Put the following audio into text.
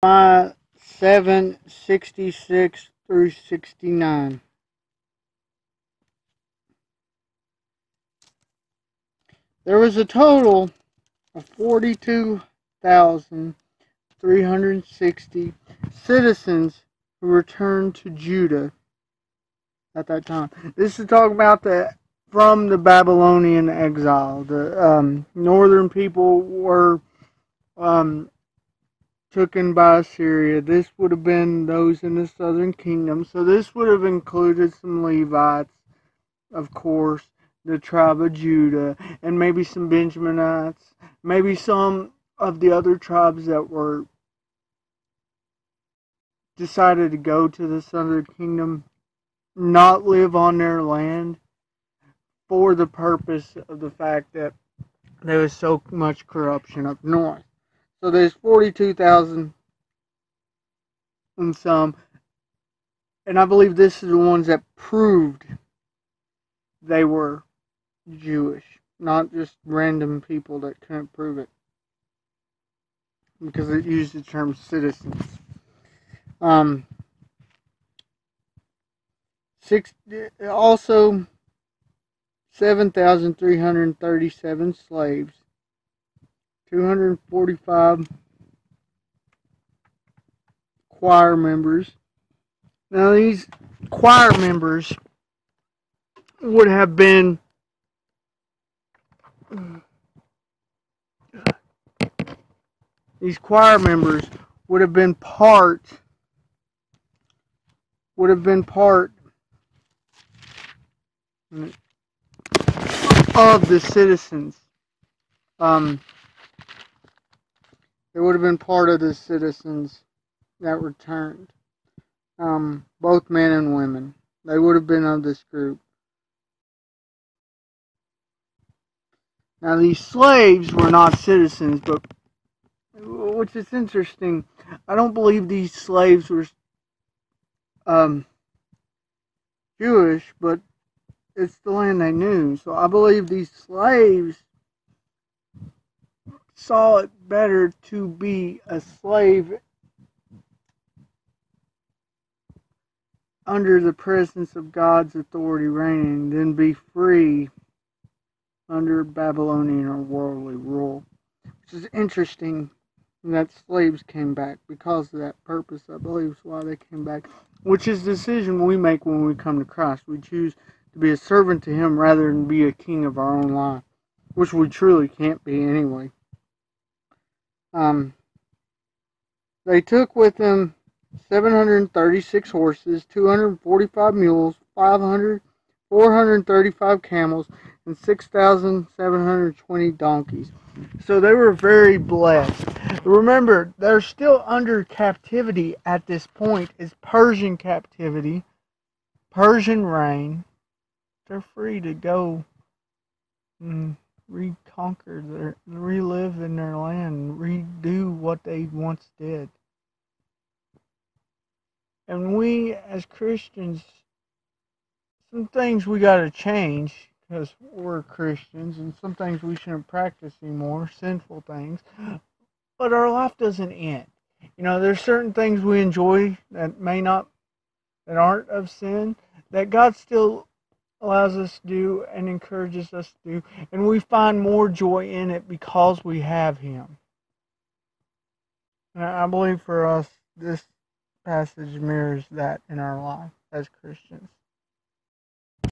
Jeremiah 7:66 through 69. There was a total of 42,360 citizens who returned to Judah at that time. This is talking about from the Babylonian exile. The northern people were taken by Assyria. This would have been those in the southern kingdom. So this would have included some Levites, of course, the tribe of Judah, and maybe some Benjaminites, maybe some of the other tribes that were decided to go to the southern kingdom, not live on their land for the purpose of the fact that there was so much corruption up north. So there's 42,000 and some, and I believe this is the ones that proved they were Jewish, not just random people that couldn't prove it, because it used the term citizens. Also 7,337 slaves, 245 choir members. Now these choir members would have been part of the citizens. They would have been part of the citizens that returned. Both men and women. They would have been of this group. Now these slaves were not citizens, but which is interesting. I don't believe these slaves were Jewish, but it's the land they knew. So I believe these slaves saw it better to be a slave under the presence of God's authority reigning than be free under Babylonian or worldly rule. Which is interesting that slaves came back because of that purpose. I believe is why they came back. Which is the decision we make when we come to Christ. We choose to be a servant to Him rather than be a king of our own life. Which we truly can't be anyway. They took with them 736 horses, 245 mules, 435 camels, and 6,720 donkeys. So they were very blessed. Remember, they're still under captivity at this point. It's Persian captivity, Persian reign. They're free to go and relive in their land, redo what they once did. And we, as Christians, some things we got to change because we're Christians, and some things we shouldn't practice anymore, sinful things. But our life doesn't end. There's certain things we enjoy that aren't of sin, that God still allows us to do and encourages us to do, and we find more joy in it because we have Him. And I believe for us, this passage mirrors that in our life as Christians.